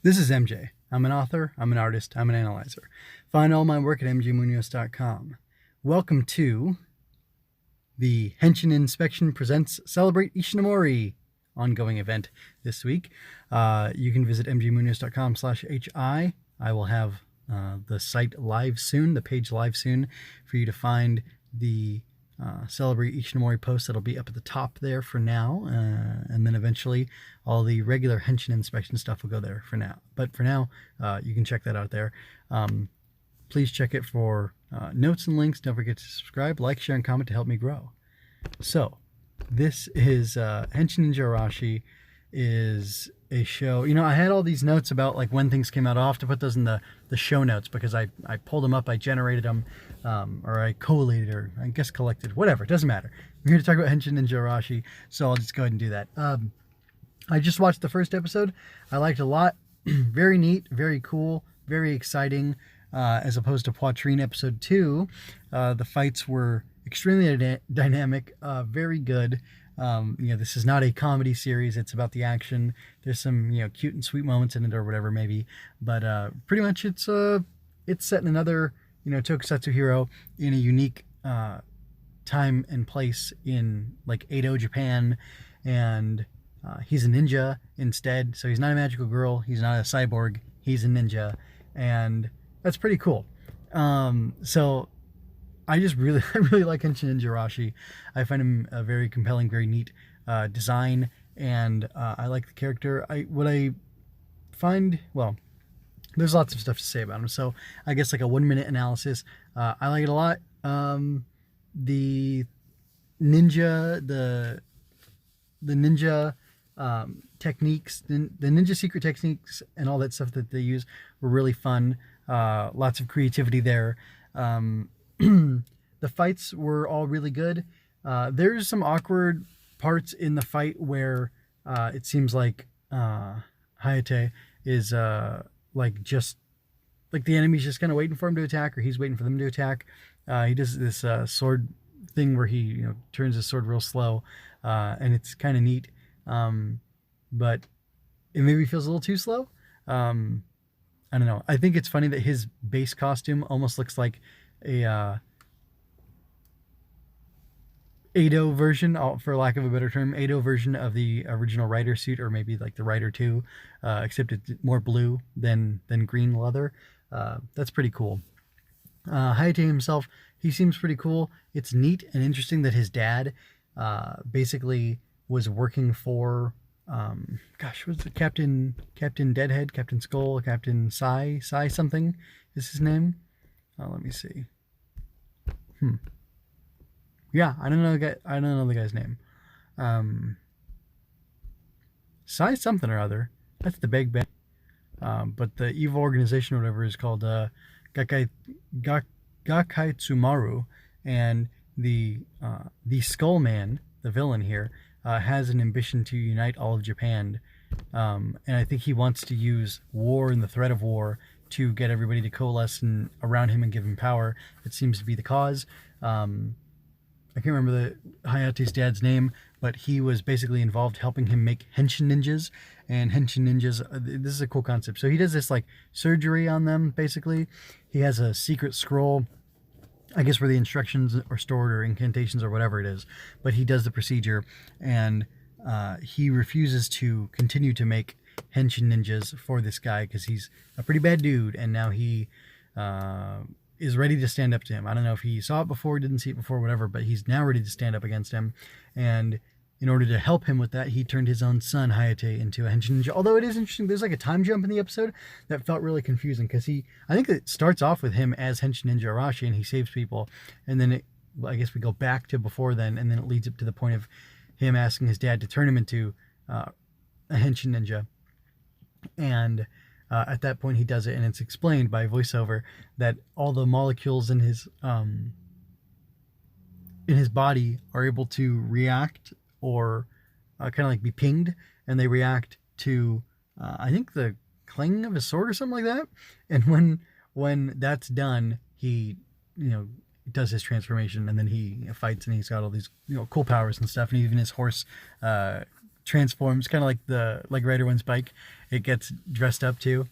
This is MJ. I'm an author, I'm an artist, I'm an analyzer. Find all my work at mjmunoz.com. Welcome to the Henshin Inspection Presents Celebrate Ishinomori ongoing event this week. You can visit mjmunoz.com/hi. I will have the site live soon, the page live soon, for you to find the Celebrate Ishinomori post that'll be up at the top there for now, and then eventually all the regular Henshin inspection stuff will go there for now. But for now, you can check that out there. Please check it for notes and links. Don't forget to subscribe, like, share, and comment to help me grow. So, this is Henshin Ninja Arashi is a show. You know, I had all these notes about like when things came out. I'll have to put those in the show notes because I pulled them up, I generated them, or I collated, or I guess collected, whatever, it doesn't matter. I'm here to talk about Henshin Ninja Arashi, so I'll just go ahead and do that. I just watched the first episode. I liked it a lot. Very neat, very cool, very exciting. As opposed to Poitrine episode 2, the fights were extremely dynamic, very good. This is not a comedy series. It's about the action. There's some, cute and sweet moments in it or whatever, maybe. But pretty much it's set in another, tokusatsu hero in a unique time and place in like Edo, Japan. And he's a ninja instead. So he's not a magical girl. He's not a cyborg. He's a ninja. And that's pretty cool. So I really like Henshin Ninja Arashi. I find him a very compelling, very neat design, and I like the character. There's lots of stuff to say about him. So I guess like a 1-minute analysis. I like it a lot. The ninja, the ninja techniques, the ninja secret techniques, and all that stuff that they use were really fun. Lots of creativity there. The fights were all really good. There's some awkward parts in the fight where it seems like Hayate is just like the enemy's just kind of waiting for him to attack, or he's waiting for them to attack. He does this sword thing where he turns his sword real slow, and it's kind of neat. But it maybe feels a little too slow. I don't know. I think it's funny that his base costume almost looks like a Edo version, for lack of a better term, Edo version of the original Rider suit, or maybe like the Rider 2, except it's more blue than green leather. That's pretty cool. Hayate himself, he seems pretty cool. It's neat and interesting that his dad basically was working for what's it? Captain Deadhead, Captain Skull, Captain Sai something is his name. Let me see. Yeah, I don't know the guy's name. Sai something or other. That's the big bad. But the evil organization or whatever is called Gakaitsumaru, and the Skull Man, the villain here, has an ambition to unite all of Japan, and I think he wants to use war and the threat of war to get everybody to coalesce around him and give him power. It seems to be the cause. I can't remember Hayate's dad's name, but he was basically involved helping him make Henshin Ninjas. And Henshin Ninjas, this is a cool concept. So he does this like surgery on them, basically. He has a secret scroll, I guess, where the instructions are stored, or incantations, or whatever it is. But he does the procedure, and he refuses to continue to make Henshin Ninjas for this guy because he's a pretty bad dude, and now he is ready to stand up to him. I don't know if he saw it before, didn't see it before, whatever, but he's now ready to stand up against him. And in order to help him with that, he turned his own son, Hayate, into a Henshin Ninja. Although it is interesting, there's like a time jump in the episode that felt really confusing, because I think it starts off with him as Henshin Ninja Arashi, and he saves people, and then I guess we go back to before then, and then it leads up to the point of him asking his dad to turn him into a Henshin Ninja. And at that point he does it, and it's explained by voiceover that all the molecules in his body are able to react, or kind of like be pinged, and they react to I think the clanging of his sword or something like that. And when that's done, he does his transformation, and then he fights, and he's got all these cool powers and stuff, and even his horse transforms, kind of like the Rider One's bike. It gets dressed up too,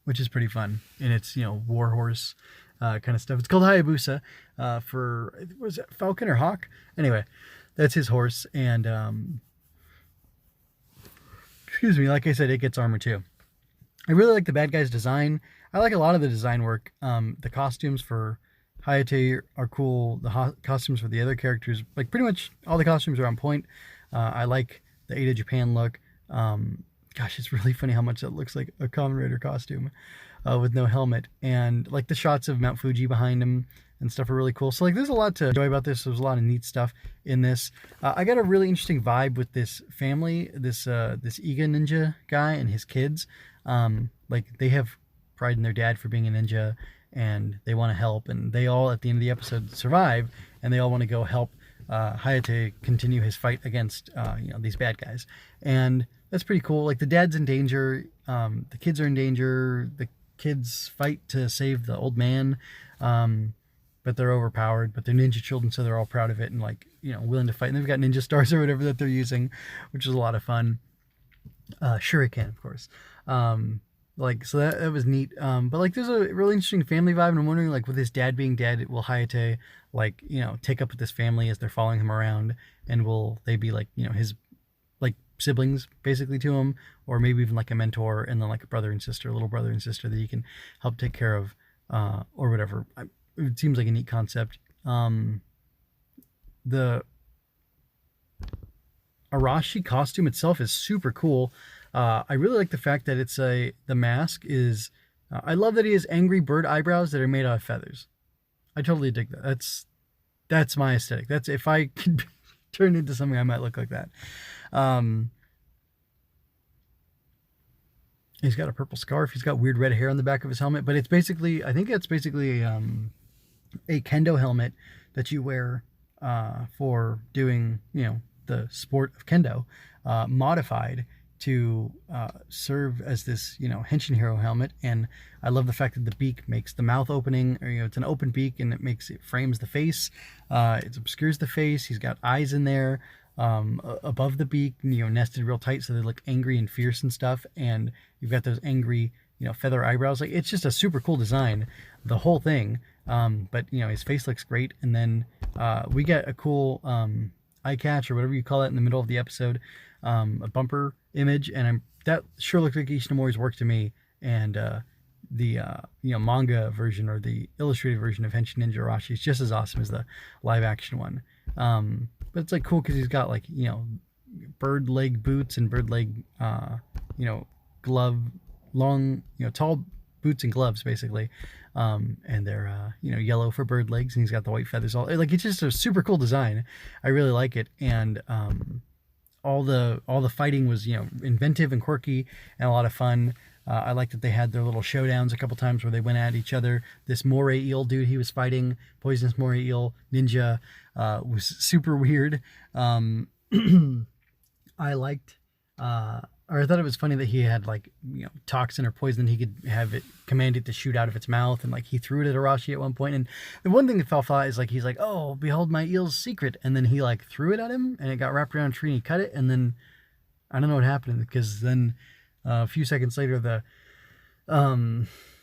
which is pretty fun. And it's, war horse kind of stuff. It's called Hayabusa for, was it Falcon or Hawk? Anyway, that's his horse. And excuse me, like I said, it gets armor too. I really like the bad guy's design. I like a lot of the design work. The costumes for Hayate are cool. The costumes for the other characters, like pretty much all the costumes are on point. I like the Ada Japan look. Gosh, it's really funny how much it looks like a Kamen Rider costume with no helmet. And like the shots of Mount Fuji behind him and stuff are really cool. So like there's a lot to enjoy about this. There's a lot of neat stuff in this. I got a really interesting vibe with this family, this Iga ninja guy and his kids. Like they have pride in their dad for being a ninja, and they want to help, and they all at the end of the episode survive, and they all want to go help Hayate continue his fight against these bad guys. And that's pretty cool. Like the dad's in danger, the kids are in danger, the kids fight to save the old man, but they're overpowered, but they're ninja children, so they're all proud of it and willing to fight. And they've got ninja stars or whatever that they're using, which is a lot of fun. Shuriken, of course. So that was neat. But like there's a really interesting family vibe, and I'm wondering, like, with his dad being dead, will Hayate take up with this family as they're following him around, and will they be his siblings basically to him, or maybe even like a mentor, and then like a brother and sister, a little brother and sister that he can help take care of, or whatever. It seems like a neat concept. The Arashi costume itself is super cool. I really like the fact that the mask is, I love that he has angry bird eyebrows that are made out of feathers. I totally dig that. That's my aesthetic. That's, if I could turn into something, I might look like that. He's got a purple scarf. He's got weird red hair on the back of his helmet, but it's basically, I think that's basically a kendo helmet that you wear for doing, the sport of kendo, modified to serve as this, Henshin hero helmet. And I love the fact that the beak makes the mouth opening, or, it's an open beak, and it frames the face. It obscures the face. He's got eyes in there above the beak, nested real tight, so they look angry and fierce and stuff. And you've got those angry, feather eyebrows. Like, it's just a super cool design, the whole thing. But his face looks great. And then we get a cool eye catch, or whatever you call it, in the middle of the episode, a bumper image, and that sure looks like Ishinomori's work to me. And the manga version, or the illustrated version of Henshin Ninja Arashi, is just as awesome as the live action one. But it's like cool because he's got bird leg boots and bird leg glove, long tall boots and gloves basically, and they're yellow for bird legs, and he's got the white feathers. All it's just a super cool design. I really like it. And all the fighting was inventive and quirky and a lot of fun. I like that they had their little showdowns a couple times where they went at each other. This Moray eel dude he was fighting, poisonous Moray eel ninja, was super weird. I liked, or I thought it was funny that he had toxin or poison he could have it commanded to shoot out of its mouth, and he threw it at Arashi at one point. And the one thing that fell flat is he's like, "Oh, behold my eel's secret," and then he threw it at him, and it got wrapped around a tree, and he cut it, and then I don't know what happened, because then a few seconds later the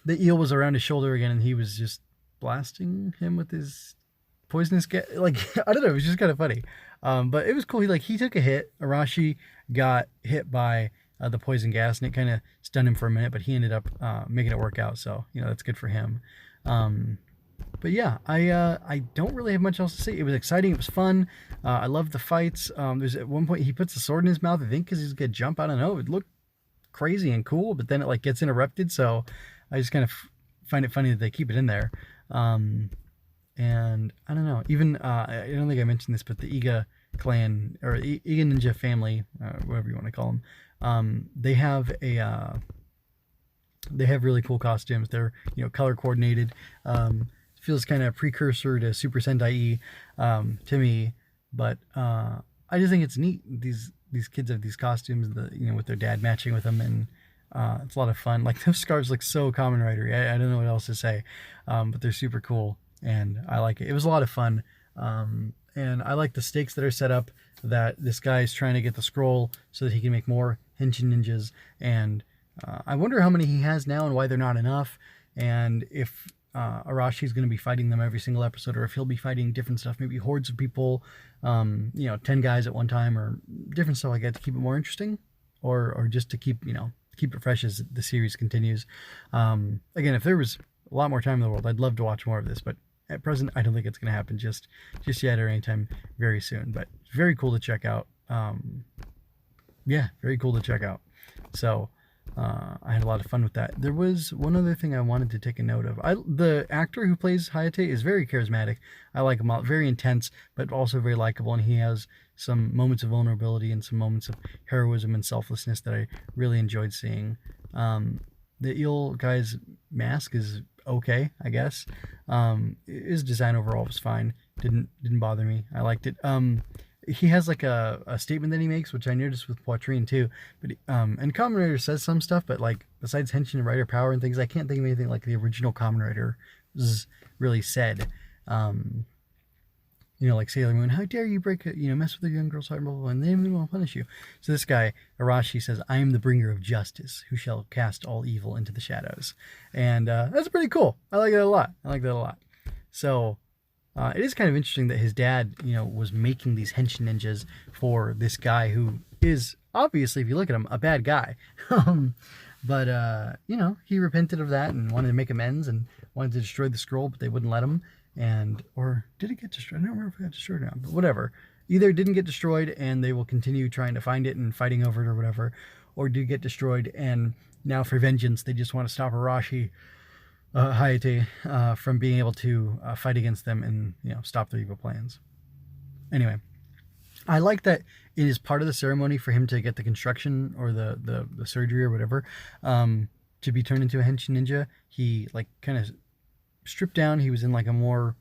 eel was around his shoulder again, and he was just blasting him with his poisonous gas. I don't know, it was just kind of funny. But it was cool. He took a hit. Arashi got hit by the poison gas, and it kind of stunned him for a minute, but he ended up making it work out. So that's good for him. But yeah, I don't really have much else to say. It was exciting. It was fun. I loved the fights. There's at one point he puts the sword in his mouth, I think, because he's gonna jump. I don't know. It looked crazy and cool, but then it gets interrupted. So I just kind of find it funny that they keep it in there. And I don't know, even I don't think I mentioned this, but the Iga clan, or Iga Ninja family, whatever you want to call them, they have really cool costumes. They're color coordinated. Feels kind of precursor to Super Sentai E to me, but I just think it's neat. These kids have these costumes, with their dad matching with them, and it's a lot of fun. Those scarves look so Kamen Rider. I don't know what else to say, but they're super cool, and I like it. It was a lot of fun. And I like the stakes that are set up, that this guy is trying to get the scroll so that he can make more Henshin ninjas. And I wonder how many he has now and why they're not enough. And if Arashi's going to be fighting them every single episode, or if he'll be fighting different stuff, maybe hordes of people, 10 guys at one time, or different stuff like that to keep it more interesting, or just to keep it fresh as the series continues. Again, if there was a lot more time in the world, I'd love to watch more of this, but at present, I don't think it's going to happen just yet or anytime very soon. But it's very cool to check out. Very cool to check out. So I had a lot of fun with that. There was one other thing I wanted to take a note of. The actor who plays Hayate is very charismatic. I like him a lot. Very intense, but also very likable. And he has some moments of vulnerability and some moments of heroism and selflessness that I really enjoyed seeing. The eel guy's mask is okay, I guess. His design overall was fine. Didn't bother me. I liked it. He has like a statement that he makes, which I noticed with Poitrine too. But and Kamen Rider says some stuff, but like besides Henshin and Rider Power and things, I can't think of anything like the original Kamen Rider really said. Like Sailor Moon, how dare you mess with a young girl's heart, blah, blah, blah, and they will punish you. So this guy, Arashi, says, I am the bringer of justice, who shall cast all evil into the shadows. And that's pretty cool. I like that a lot. So it is kind of interesting that his dad, was making these Henshin ninjas for this guy who is obviously, if you look at him, a bad guy. But he repented of that and wanted to make amends and wanted to destroy the scroll, but they wouldn't let him. Or did it get destroyed? I don't remember if it got destroyed or not, but whatever. Either it didn't get destroyed and they will continue trying to find it and fighting over it or whatever, or did get destroyed and now for vengeance they just want to stop Arashi, Hayate, from being able to fight against them and stop their evil plans. Anyway, I like that it is part of the ceremony for him to get the construction or the surgery or whatever, to be turned into a Henshin ninja. He kind of stripped down. He was in like a more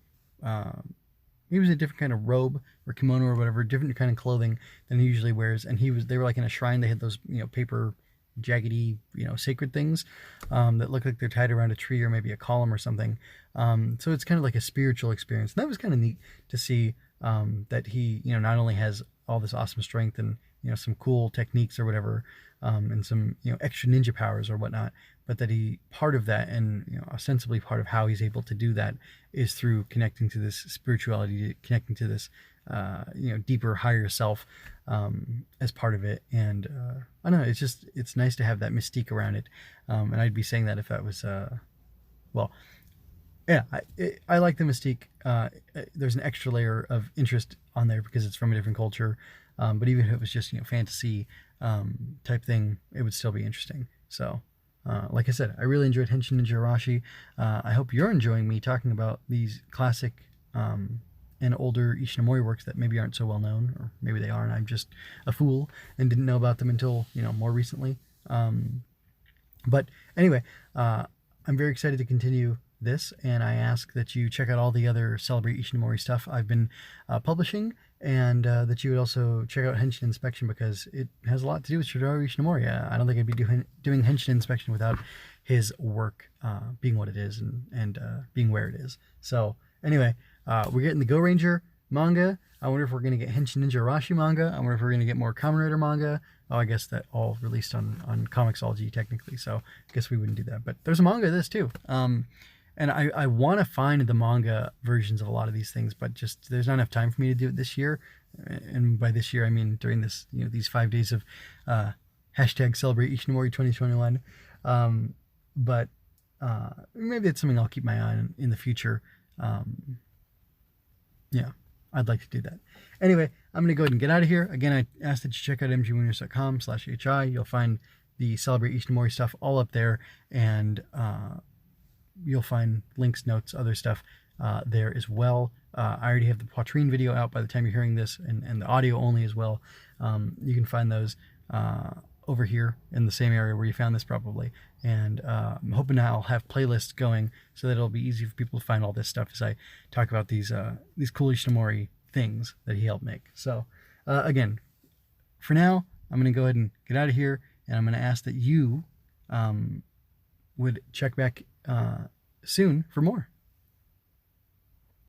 he was a different kind of robe or kimono or whatever, different kind of clothing than he usually wears. And they were like in a shrine. They had those paper jaggedy sacred things that look like they're tied around a tree or maybe a column or something. So it's kind of like a spiritual experience. And that was kind of neat to see that he not only has all this awesome strength and some cool techniques or whatever, and some extra ninja powers or whatnot, but that part of that and ostensibly part of how he's able to do that is through connecting to this spirituality, connecting to this deeper, higher self as part of it. And I don't know, it's nice to have that mystique around it. And I'd be saying that if that was I like the mystique. There's an extra layer of interest on there because it's from a different culture. But even if it was just fantasy type thing, it would still be interesting. So like I said, I really enjoyed Henshin Ninja Arashi. I hope you're enjoying me talking about these classic and older Ishinomori works that maybe aren't so well known, or maybe they are and I'm just a fool and didn't know about them until more recently. But anyway, I'm very excited to continue this, and I ask that you check out all the other Celebrate Ishinomori stuff I've been publishing, and that you would also check out Henshin Inspection because it has a lot to do with shadowy Ishinomori. I don't think I'd be doing Henshin Inspection without his work being what it is and being where it is. So anyway, we're getting the Go Ranger manga. I wonder if we're going to get Henshin Ninja Arashi manga. I wonder if we're going to get more Kamen Rider manga. Oh, I guess that all released on Comixology technically, so I guess we wouldn't do that. But there's a manga of this too. And I want to find the manga versions of a lot of these things, but just there's not enough time for me to do it this year. And by this year, I mean during this, these 5 days of hashtag Celebrate Ishinomori 2021. But maybe it's something I'll keep my eye on in the future. Yeah, I'd like to do that. Anyway, I'm going to go ahead and get out of here. Again, I ask that you check out mgwinners.com/hi. You'll find the Celebrate Ishinomori stuff all up there, and you'll find links, notes, other stuff there as well. I already have the Poitrine video out by the time you're hearing this, and the audio only as well. You can find those over here in the same area where you found this probably. And I'm hoping I'll have playlists going so that it'll be easy for people to find all this stuff as I talk about these cool Ishinomori things that he helped make. So again, for now, I'm going to go ahead and get out of here, and I'm going to ask that you would check back soon for more.